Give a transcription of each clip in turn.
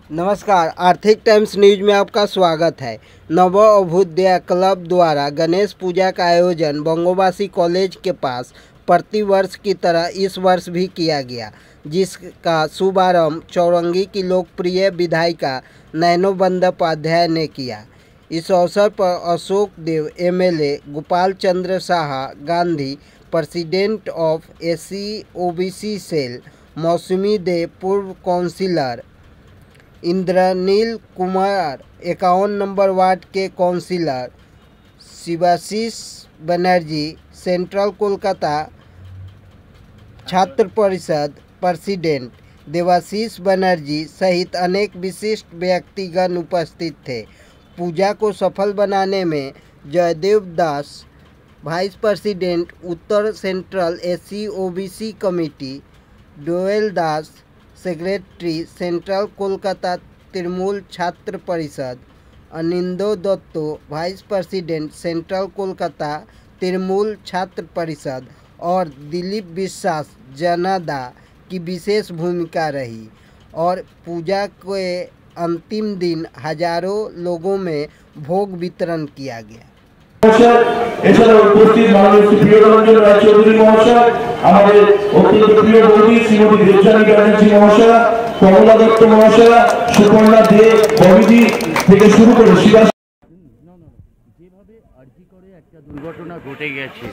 नमस्कार, आर्थिक times news में आपका स्वागत है। नव अभ्युदय क्लब द्वारा गणेश पूजा का आयोजन बंगोबासी कॉलेज के पास प्रतिवर्ष की तरह इस वर्ष भी किया गया, जिसका शुभारंभ चौरंगी की लोकप्रिय विधायिका नैनो बंदोपाध्याय ने किया। इस अवसर पर Ashok Dev MLA, Gopal Chandra Shah Gandhi president of SC-OBC cell, Mousumi De पूर्व councillor, Indranil Kumar 51 number ward के councillor, Shivashish Banerjee central Kolkata Chhatra Parishad president, Debashish Banerjee सहित अनेक विशिष्ट व्यक्तिगण उपस्थित थे। पूजा को सफल बनाने में जयदेव दास वाइस प्रेसिडेंट उत्तर central SC-OBC committee, Doel Das secretary central Kolkata Trinamool Chhatra Parishad, Anindo Dutta vice president central Kolkata Trinamool Chhatra Parishad और दिलीप विश्वास जनादा की विशेष भूमिका रही और पूजा के अंतिम दिन हजारों लोगों में भोग वितरण किया गया। এছাড়াও উপস্থিত মাননীয় প্রিয়রঞ্জন রায় চৌধুরী মহাশয়, আমাদের অত্যন্ত প্রিয় বৌদি শ্রীমতী দেবযানী ব্যানার্জি মহাশয়, কমলা দত্ত মহাশয়, সুপর্ণা দে ববিদি থেকে শুরু করে যেভাবে আরজি করে একটা দুর্ঘটনা ঘটে গেছে,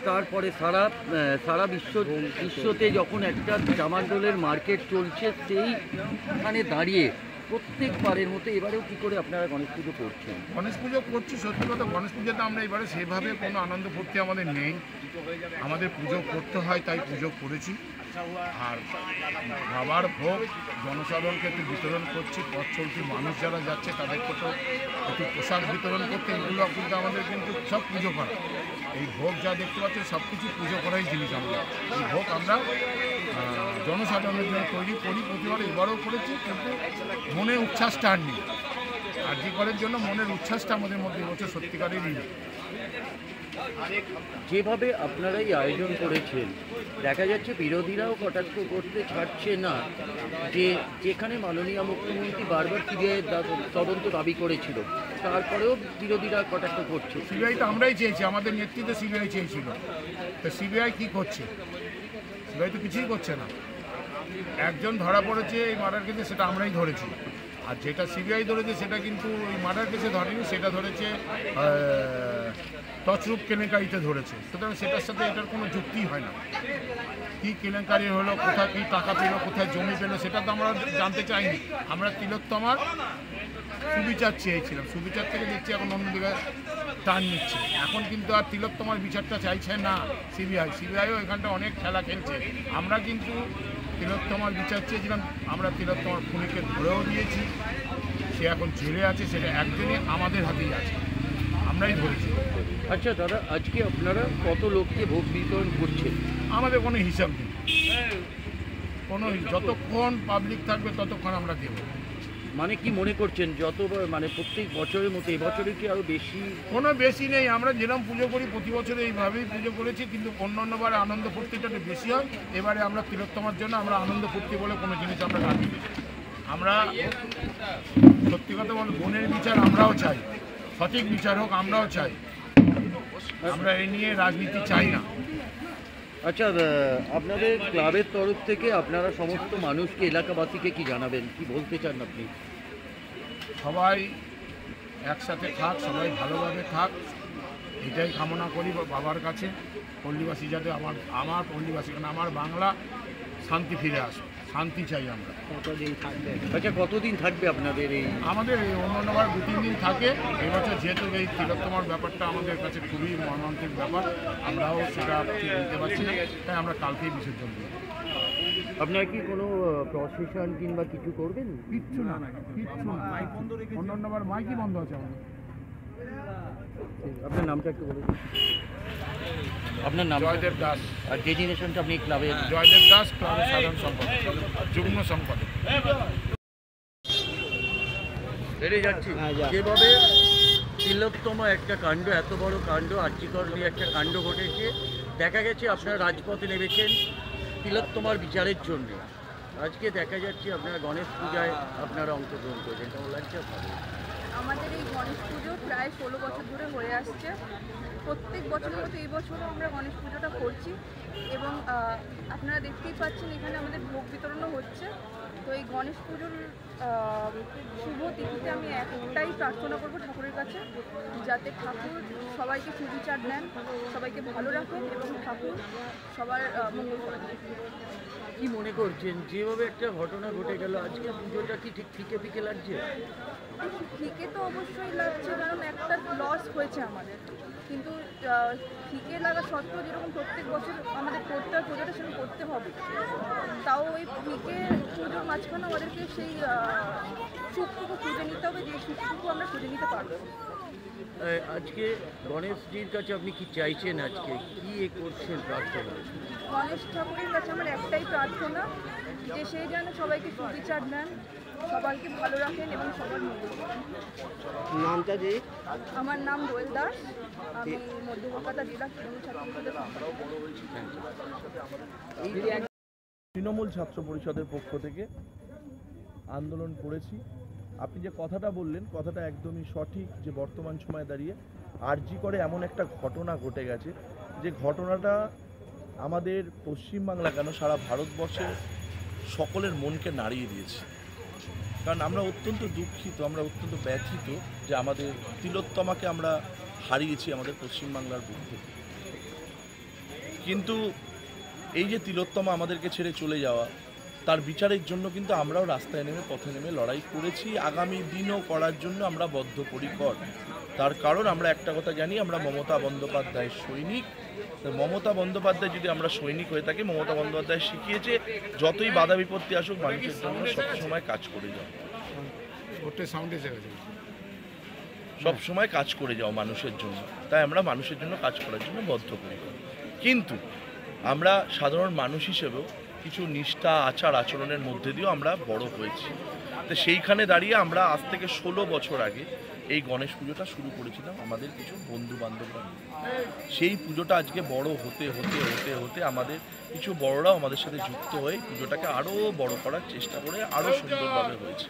তারপরে সারা বিশ্বতে যখন একটা জামানডোলের মার্কেট চলছে, সেইখানে দাঁড়িয়ে প্রত্যেকবারের মতো এবারেও কী করে আপনারা গণেশ পুজো করছেন? গণেশ পুজো করছি, সত্যি কথা গণেশ পুজোতে আমরা এবারে সেভাবে কোনো আনন্দ ফুর্তি আমাদের নেই। আমাদের পুজো করতে হয় তাই পুজো করেছি। আর বাবার ভোগ জনসাধারণকে একটু বিতরণ করছি, পথ চলতি মানুষ যারা যাচ্ছে তাদেরকে তো একটু পোশাক বিতরণ করতে, এগুলো কিন্তু আমাদের কিন্তু সব পুজো করা। এই ভোগ যা দেখতে পাচ্ছি সব কিছু পুজো করাই জিনিস। আমরা এই ভোগ আমরা জনসাধারণের জন্য তৈরি করি, প্রতিবার এবারও করেছি, কিন্তু মনের উচ্ছ্বাসটা আর নেই। আরজি করার জন্য মনের উচ্ছ্বাসটা আমাদের মধ্যে এবছর সত্যিকারেরই নেই। যেভাবে আপনারা এই আয়োজন করেছেন, দেখা যাচ্ছে বিরোধীরাও কটাক্ষ করতে ছাড়ছে না, যে যেখানে মাননীয় মুখ্যমন্ত্রী বারবার সিবিআই তদন্ত দাবি করেছিল, তারপরেও বিরোধীরা কটাক্ষ করছে। সিবিআই তো আমরাই চেয়েছি, আমাদের নেতৃত্বে সিবিআই চেয়েছিল। তো সিবিআই কী করছে? সিবিআই তো কিছুই করছে না। একজন ধরা পড়েছে এই মার্ডার কেসে, সেটা আমরাই ধরেছি। আর যেটা সিবিআই ধরেছে সেটা কিন্তু ওই মার্ডার কেসে ধরেনি, সেটা ধরেছে তছরূপ কেলেঙ্কারিতে ধরেছে। সুতরাং সেটার সাথে এটার কোনো যুক্তি হয় না। কী কেলেঙ্কারি হলো, কোথায় কী টাকা পেলো, কোথায় জমি পেলো, সেটা তো আমরা জানতে চাইনি। আমরা তিলোত্তমার সুবিচার চেয়েছিলাম। সুবিচার থেকে দেখছি এখন অন্যদিকে টান নিচ্ছে। এখন কিন্তু আর তিলোত্তমার বিচারটা চাইছে না সিবিআইও এখানটা অনেক খেলা খেলছে। আমরা কিন্তু তিলোত্তমার বিচার চেয়েছিলাম। আমরা তিলোত্তমার খুনিকে ধরেও দিয়েছি, সে এখন জেলে আছে, সেটা একদিনই আমাদের হাতেই আছে, আমরাই ধরেছি। আচ্ছা দাদা, আজকে আপনারা কত লোককে ভোগ বিতরণ করছেন? আমাদের কোনো হিসাব নেই, যতক্ষণ পাবলিক থাকবে ততক্ষণ আমরা দেব। মানে কি মনে করছেন, মানে প্রত্যেক বছরের মতো এবছরে কি আরও বেশি? কোনো বেশি নেই, আমরা যেরকম পুজো করি প্রতি বছরে এইভাবেই পুজো করেছি, কিন্তু অন্যান্যবারে আনন্দ ফুর্তিটা একটু বেশি হয়। এবারে আমরা তিলোত্তমার জন্য আমরা আনন্দ ফুর্তি বলে কোনো জিনিস আমরা রাখি। আমরা সত্যি কথা বল, বোনের বিচার আমরাও চাই, সঠিক বিচার হোক আমরাও চাই। আমরা এই নিয়ে রাজনীতি চাই না। আচ্ছা, আপনাদের ক্লাবের তরফ থেকে আপনারা সমস্ত মানুষকে, এলাকাবাসীকে কি জানাবেন, কি বলতে চান আপনি? সবাই একসাথে থাক, সবাই ভালোভাবে থাক, এটাই কামনা করি বাবার কাছে। পল্লীবাসী যাতে আমার পল্লীবাসী, কারণ আমার বাংলা শান্তি ফিরে আসে, শান্তি চাই আমরা। কতদিন থাকবে? আচ্ছা, কতদিন থাকবে আপনাদের এই? আমাদের এই অন্যান্যবার 2-3 দিন থাকে। এবছর যেহেতু এই তিলোত্তমার ব্যাপারটা আমাদের কাছে খুবই মর্মান্তিক ব্যাপার, আমরাও সেটা ঠিক নিতে পারছি না, তাই আমরা কালকেই বিসর্জন দিই। আপনারা কি কোনো প্রসেশন কিংবা কিছু করবেন? কিচ্ছু না, অন্যান্যবার মাইকই বন্ধ আছে আমাদের। আপনার নামটা একটু বলুন। আপনার নাম? জয়দেব দাস। আর ডেজিনেশনটা আপনি ক্লাবে? জয়দেব দাস, ক্লাবের সাধারণ সম্পাদক, যুগ্ম সম্পাদক। হেরে যাচ্ছি। যেভাবে তিলোত্তমা একটা কাণ্ড, এত বড় কাণ্ড, আর্যিকর নিয়ে একটা কাণ্ড ঘটেছে, দেখা গেছে আপনারা রাজপথে নেমেছেন তিলোত্তমার বিচারের জন্য। আজকে দেখা যাচ্ছে আপনারা গণেশ পূজায় আপনারা অংশগ্রহণ করেছেন, কেমন লাগছে আপনাদের? আমাদের এই গণেশ পুজো প্রায় 16 বছর ধরে হয়ে আসছে। প্রত্যেক বছরের মতো এই বছরও আমরা গণেশ পুজোটা করছি এবং আপনারা দেখতেই পাচ্ছেন এখানে আমাদের ভোগ বিতরণও হচ্ছে। তো এই গণেশ পুজোর শুভ তিথিতে আমি একটাই প্রার্থনা করব ঠাকুরের কাছে, যাতে ঠাকুর সবাইকে সুবিচার দেন, সবাইকে ভালো রাখেন এবং ঠাকুর সবার মঙ্গল করেন। কি মনে করছেন যেভাবে একটা ঘটনা ঘটে গেল, আজকে পুজোটা কি ঠিক ফিকে ফিকে লাগছে? ফিকে তো অবশ্যই লাগছে, কারণ একটা লস হয়েছে আমাদের, কিন্তু ফিকে লাগা সত্ত্বেও যেরকম প্রত্যেক বছর আমাদের করতে হয় পুজোটা সেরকম করতে হবে, তাও ওই ফিকে পুজোর মাঝখানে আমাদেরকে সেই সুখটুকু খুঁজে নিতে হবে, যে সুখটুকু আমরা খুঁজে নিতে পারবো। আজকে গণেশজির কাছে আপনি কি চাইছেন, আজকে কি করছেন প্রার্থনা? গণেশ ঠাকুরের কাছে আমার একটাই প্রার্থনা, যে সেই যেন সবাইকে সুবিচার দেন, সবাইকে ভালো রাখেন এবং সবার মঙ্গল করেন। নামটা জি? আমার নাম দোয়েল দাস, আমি মধ্য কলকাতা জেলা তৃণমূল ছাত্র পরিষদের সম্পাদক। তৃণমূল ছাত্র পরিষদের পক্ষ থেকে আন্দোলন করেছি। আপনি যে কথাটা বললেন, কথাটা একদমই সঠিক, যে বর্তমান সময়ে দাঁড়িয়ে আরজি করে এমন একটা ঘটনা ঘটে গেছে, যে ঘটনাটা আমাদের পশ্চিমবাংলা কেন সারা ভারতবর্ষের সকলের মনকে নাড়িয়ে দিয়েছে। কারণ আমরা অত্যন্ত দুঃখিত, আমরা অত্যন্ত ব্যথিত যে আমাদের তিলোত্তমাকে আমরা হারিয়েছি আমাদের পশ্চিমবাংলার বুক থেকে। কিন্তু এই যে তিলোত্তমা আমাদেরকে ছেড়ে চলে যাওয়া, তার বিচারের জন্য কিন্তু আমরাও রাস্তায় নেমে পথে নেমে লড়াই করেছি, আগামী দিনও করার জন্য আমরা বদ্ধপরিকর। তার কারণ আমরা একটা কথা জানি, আমরা মমতা বন্দ্যোপাধ্যায়ের সৈনিক। মমতা বন্দ্যোপাধ্যায় যদি আমরা সৈনিক হয়ে থাকি, মমতা বন্দ্যোপাধ্যায় শিখিয়েছে যতই বাধা বিপত্তি আসুক মানুষের জন্য সবসময় কাজ করে যাও, সবসময় কাজ করে যাও মানুষের জন্য। তাই আমরা মানুষের জন্য কাজ করার জন্য বদ্ধপরিকর। কিন্তু আমরা সাধারণ মানুষ হিসেবেও কিছু নিষ্ঠা আচার আচরণের মধ্যে দিয়েও আমরা বড় হয়েছি। তো সেইখানে দাঁড়িয়ে আমরা আজ থেকে 16 বছর আগে এই গণেশ পুজোটা শুরু করেছিলাম আমাদের কিছু বন্ধু বান্ধবরা। সেই পুজোটা আজকে বড় হতে হতে হতে হতে আমাদের কিছু বড়রাও আমাদের সাথে যুক্ত হয়ে পুজোটাকে আরও বড় করার চেষ্টা করে আরও সুন্দরভাবে হয়েছে।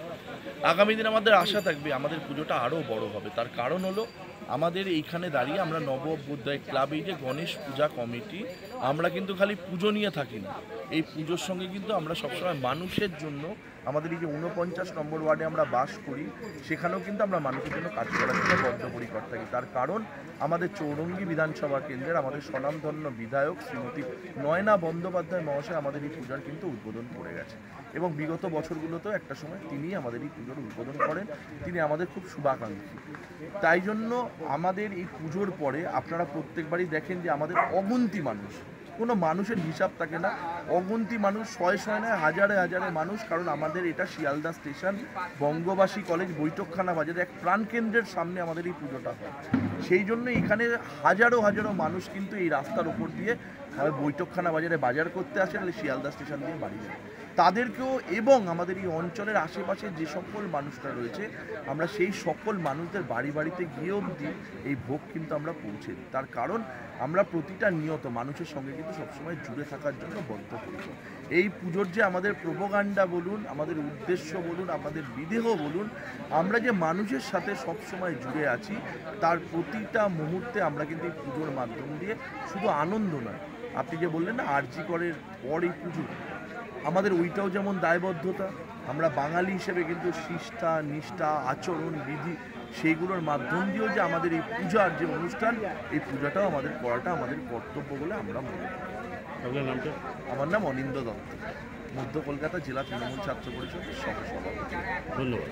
আগামী দিন আমাদের আশা থাকবে আমাদের পুজোটা আরও বড় হবে। তার কারণ হলো আমাদের এইখানে দাঁড়িয়ে আমরা নব অভ্যুদয় ক্লাব, এই যে গণেশ পূজা কমিটি, আমরা কিন্তু খালি পুজো নিয়ে থাকি না, এই পুজোর সঙ্গে কিন্তু আমরা সবসময় মানুষের জন্য, আমাদের এই যে 49 নম্বর ওয়ার্ডে আমরা বাস করি, সেখানেও কিন্তু আমরা মানুষের জন্য কাজ করার জন্য বদ্ধপরিকর থাকি। তার কারণ আমাদের চৌরঙ্গী বিধানসভা কেন্দ্রের আমাদের স্বনামধন্য বিধায়ক শ্রীমতী নয়না বন্দ্যোপাধ্যায় মহাশয় আমাদের এই পূজার কিন্তু উদ্বোধন করে গেছে, এবং বিগত বছরগুলোতেও একটা সময় তিনি আমাদের এই পুজোর উদ্বোধন করেন। তিনি আমাদের খুব শুভাকাঙ্ক্ষী। তাই জন্য আমাদের এই পুজোর পরে আপনারা প্রত্যেকবারই দেখেন যে আমাদের অগুন্তি মানুষ, কোনো মানুষের হিসাব থাকে না, অগুন্তি মানুষ, শয়ে নয় হাজারে হাজারে মানুষ। কারণ আমাদের এটা শিয়ালদা স্টেশন, বঙ্গবাসী কলেজ, বৈঠকখানা বাজারে এক প্রাণকেন্দ্রের সামনে আমাদের এই পুজোটা হয়। সেই জন্য এখানে হাজারো হাজারো মানুষ কিন্তু এই রাস্তার ওপর দিয়ে বৈঠকখানা বাজারে বাজার করতে আসে, নাহলে শিয়ালদা স্টেশন দিয়ে বাড়ি যায়। তাদেরকেও এবং আমাদের এই অঞ্চলের আশেপাশে যে সকল মানুষরা রয়েছে, আমরা সেই সকল মানুষদের বাড়ি বাড়িতে গিয়ে অবধি এই ভোগ কিন্তু আমরা পৌঁছে দিই। তার কারণ আমরা প্রতিটা নিয়ত মানুষের সঙ্গে কিন্তু সবসময় জুড়ে থাকার জন্য বদ্ধপরিকর। এই পুজোর যে আমাদের প্রোপাগান্ডা বলুন, আমাদের উদ্দেশ্য বলুন, আমাদের বিদেহ বলুন, আমরা যে মানুষের সাথে সবসময় জুড়ে আছি, তার প্রতিটা মুহূর্তে আমরা কিন্তু এই পুজোর মাধ্যম দিয়ে শুধু আনন্দ নয়, আপনি যে বললেন না আরজি করের পর এই পুজো, আমাদের ওইটাও যেমন দায়বদ্ধতা। আমরা বাঙালি হিসেবে কিন্তু শিষ্টা নিষ্ঠা আচরণ বিধি সেইগুলোর মাধ্যম দিয়েও যে আমাদের এই পূজার যে অনুষ্ঠান, এই পূজাটাও আমাদের করাটা আমাদের কর্তব্য বলে আমরা মনে করি। আপনার নামটা? আমার নাম অনিন্দ দত্ত, মধ্য কলকাতা জেলা তৃণমূল ছাত্র পরিষদের সহ সভাপতি। ধন্যবাদ।